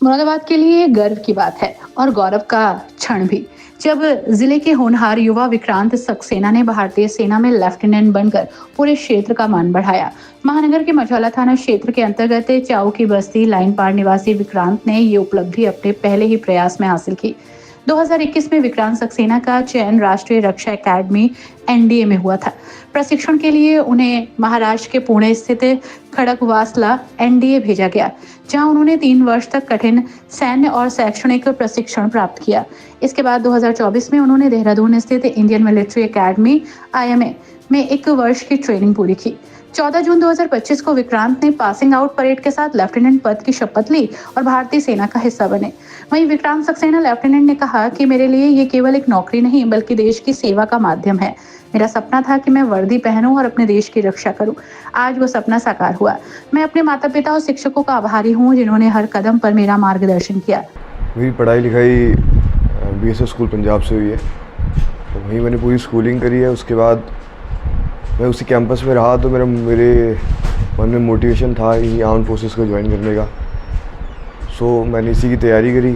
मुरादाबाद के लिए गर्व की बात है और गौरव का क्षण भी, जब जिले के होनहार युवा विक्रांत सक्सेना ने भारतीय सेना में लेफ्टिनेंट बनकर पूरे क्षेत्र का मान बढ़ाया। महानगर के मझौला थाना क्षेत्र के अंतर्गत चाऊ की बस्ती लाइन पार निवासी विक्रांत ने ये उपलब्धि अपने पहले ही प्रयास में हासिल की। 2021 में विक्रांत सक्सेना का चयन राष्ट्रीय रक्षा एकेडमी एनडीए में हुआ था। प्रशिक्षण के लिए उन्हें महाराष्ट्र के पुणे स्थित खड़गवासला एनडीए भेजा गया, जहां उन्होंने 3 वर्ष तक कठिन सैन्य और शैक्षणिक प्रशिक्षण प्राप्त किया। इसके बाद 2024 में उन्होंने देहरादून स्थित इंडियन मिलिट्री एकेडमी IMA में 1 वर्ष की ट्रेनिंग पूरी की। 14 जून 2025 को विक्रांत ने पासिंग आउट परेड के साथ लेफ्टिनेंट पद की शपथ ली और भारतीय सेना का हिस्सा बने। वहीं विक्रांत सक्सेना लेफ्टिनेंट ने कहा कि मेरे लिए ये केवल एक नौकरी नहीं बल्कि देश की सेवा का माध्यम है। मेरा सपना था कि मैं वर्दी पहनूं और अपने देश की रक्षा करूं। आज वो सपना साकार हुआ। मैं अपने माता पिता और शिक्षकों का आभारी हूं, जिन्होंने हर कदम पर मेरा मार्गदर्शन किया। मेरी पढ़ाई लिखाई BSF स्कूल पंजाब से हुई है, तो वहीं मैंने पूरी स्कूलिंग करी है। उसके बाद मैं उसी कैंपस में रहा, तो मेरे मन में मोटिवेशन था ही आर्म फोर्सेस को ज्वाइन करने का। सो मैंने इसी की तैयारी करी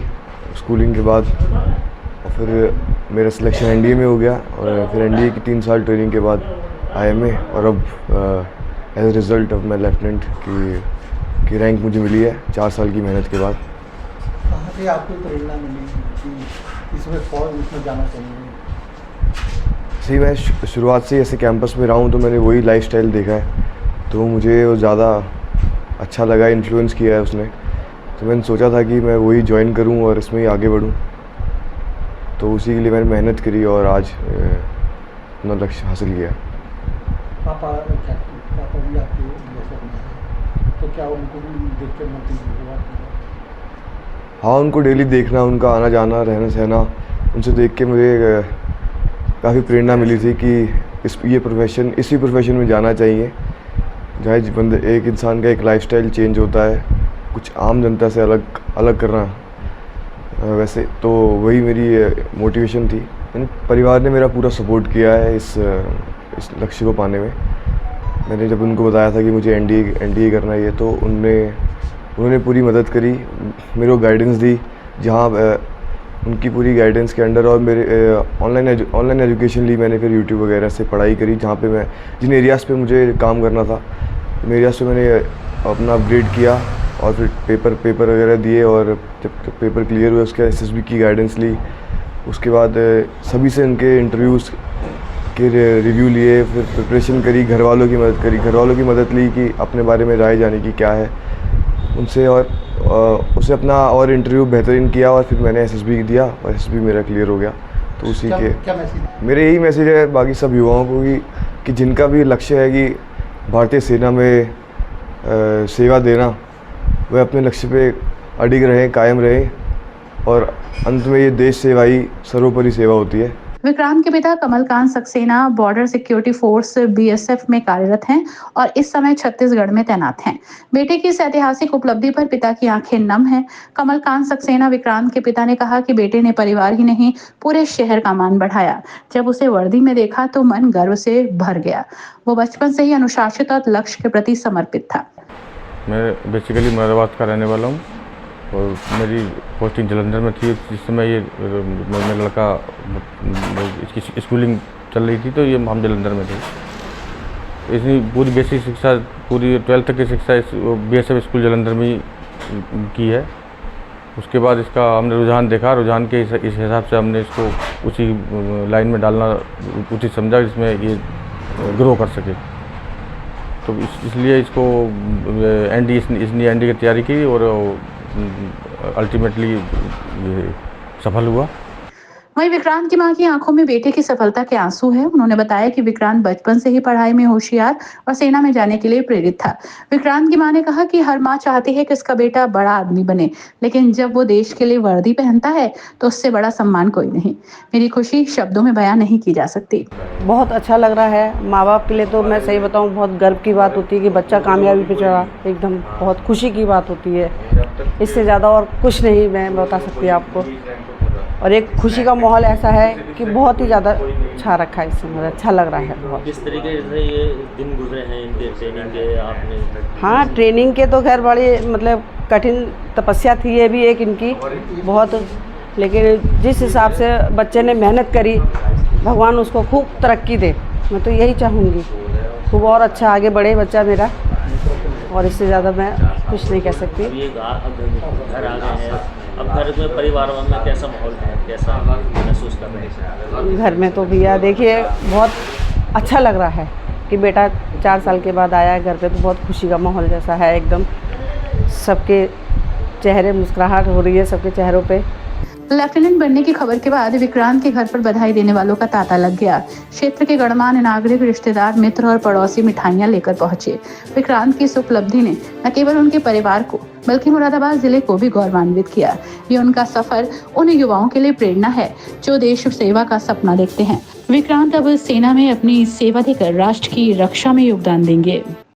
स्कूलिंग के बाद, और फिर मेरा सिलेक्शन एनडीए में हो गया, और फिर एनडीए की 3 साल ट्रेनिंग के बाद IMA, और अब as a result of my lieutenant की रैंक मुझे मिली है 4 साल की मेहनत के बाद। कहाँ से आपको प्रेरणा मिली कि इसमें जाना चाहिए? सही, मैं शुरुआत से ऐसे कैंपस में रहा हूँ, तो मैंने वही लाइफस्टाइल देखा है, तो मुझे वो ज़्यादा अच्छा लगा, इन्फ्लुएंस किया है उसने। तो मैंने सोचा था कि मैं वही ज्वाइन करूँ और इसमें ही आगे बढ़ूँ, तो उसी के लिए मैंने मेहनत करी और आज अपना लक्ष्य हासिल किया। पापा भी आपके जैसे हैं, तो क्या उनको भी देख कर मोटिवेट? हाँ, उनको डेली देखना, उनका आना जाना, रहना सहना, उनसे देख के मुझे काफ़ी प्रेरणा मिली थी कि इसी प्रोफेशन में जाना चाहिए, जहाँ एक इंसान का एक लाइफस्टाइल चेंज होता है, कुछ आम जनता से अलग करना। वैसे तो वही मेरी मोटिवेशन थी। परिवार ने मेरा पूरा सपोर्ट किया है इस लक्ष्य को पाने में। मैंने जब उनको बताया था कि मुझे एनडीए करना है, तो उन्होंने पूरी मदद करी, मेरे को गाइडेंस दी, जहाँ उनकी पूरी गाइडेंस के अंडर, और मेरे ऑनलाइन एजुकेशन ली मैंने, फिर यूट्यूब वगैरह से पढ़ाई करी, जहाँ पे मैं जिन एरियाज़ पे मुझे काम करना था, उन एरियाज़ पे मैंने अपना अपग्रेड किया, और फिर पेपर वगैरह दिए, और जब पेपर क्लियर हुए उसके SSB की गाइडेंस ली। उसके बाद सभी से उनके इंटरव्यूज़ के रिव्यू लिए, फिर प्रिपरेशन करी, घर वालों की मदद ली कि अपने बारे में राय जाने की क्या है उनसे, और उसे अपना और इंटरव्यू बेहतरीन किया, और फिर मैंने SSB दिया और SSB मेरा क्लियर हो गया। तो उसी क्या मैसेज? मेरे यही मैसेज है बाकी सब युवाओं को कि जिनका भी लक्ष्य है कि भारतीय सेना में सेवा देना, वह अपने लक्ष्य पे अडिग रहें, कायम रहें, और अंत में ये देश सेवा ही सर्वोपरि सेवा होती है। विक्रांत के पिता Kamalkant Saxena border security force BSF में कार्यरत हैं और इस समय छत्तीसगढ़ में तैनात हैं। बेटे की इस ऐतिहासिक उपलब्धि पर पिता की आंखें नम हैं। कमलकांत सक्सेना, विक्रांत के पिता, ने कहा कि बेटे ने परिवार ही नहीं पूरे शहर का मान बढ़ाया। जब उसे वर्दी में देखा तो मन गर्व से भर गया। वो बचपन से ही अनुशासित और लक्ष्य के प्रति समर्पित था। मैं बेसिकली मुरादाबाद का रहने वाला हूँ, और मेरी पोस्टिंग जलंधर में थी जिस समय ये मेरा लड़का इसकी स्कूलिंग चल रही थी, तो ये हम जलंधर में थे। इसने पूरी बेसिक शिक्षा, पूरी 12th तक की शिक्षा BSF स्कूल जलंधर में की है। उसके बाद इसका हमने रुझान देखा, रुझान के इस हिसाब से हमने इसको उसी लाइन में डालना उचित समझा जिसमें ये ग्रो कर सके। तो इसलिए इसको एनडीए की तैयारी की, और अल्टीमेटली ये सफल हुआ। वहीं विक्रांत की मां की आंखों में बेटे की सफलता के आंसू हैं। उन्होंने बताया कि विक्रांत बचपन से ही पढ़ाई में होशियार और सेना में जाने के लिए प्रेरित था। विक्रांत की मां ने कहा कि हर मां चाहती है कि उसका बेटा बड़ा आदमी बने, लेकिन जब वो देश के लिए वर्दी पहनता है तो उससे बड़ा सम्मान कोई नहीं। मेरी खुशी शब्दों में बयां नहीं की जा सकती। बहुत अच्छा लग रहा है। माँ बाप के लिए तो मैं सही बताऊँ बहुत गर्व की बात होती है कि बच्चा कामयाबी पे चढ़ा, एकदम बहुत खुशी की बात होती है। इससे ज़्यादा और कुछ नहीं मैं बता सकती आपको। और एक खुशी का माहौल ऐसा है कि बहुत ही ज़्यादा अच्छा रखा है इसमें, अच्छा लग रहा है बहुत। किस तरीके से ये दिन गुजरे हैं इनके ट्रेनिंग के आपने? हाँ, ट्रेनिंग के तो खैर बड़ी मतलब कठिन तपस्या थी ये भी एक इनकी बहुत, लेकिन जिस हिसाब से बच्चे ने मेहनत करी, भगवान उसको खूब तरक्की दे। मैं तो यही चाहूँगी खूब और अच्छा आगे बढ़े बच्चा मेरा, और इससे ज़्यादा मैं कुछ नहीं कह सकती। अब ये अब घर आ गए हैं, अब घर में परिवार में कैसा माहौल है, कैसा महसूस कर रहे हैं? घर में तो भैया देखिए बहुत अच्छा लग रहा है कि बेटा 4 साल के बाद आया है घर पे, तो बहुत खुशी का माहौल जैसा है एकदम। सबके चेहरे मुस्कुराहट हो रही है सबके चेहरों पे। लेफ्टिनेंट बनने की खबर के बाद विक्रांत के घर पर बधाई देने वालों का तांता लग गया। क्षेत्र के गणमान्य नागरिक, रिश्तेदार, मित्र और पड़ोसी मिठाइयां लेकर पहुंचे। विक्रांत की इस उपलब्धि ने न केवल उनके परिवार को बल्कि मुरादाबाद जिले को भी गौरवान्वित किया। ये उनका सफर उन युवाओं के लिए प्रेरणा है जो देश सेवा का सपना देखते हैं। विक्रांत अब सेना में अपनी सेवा देकर राष्ट्र की रक्षा में योगदान देंगे।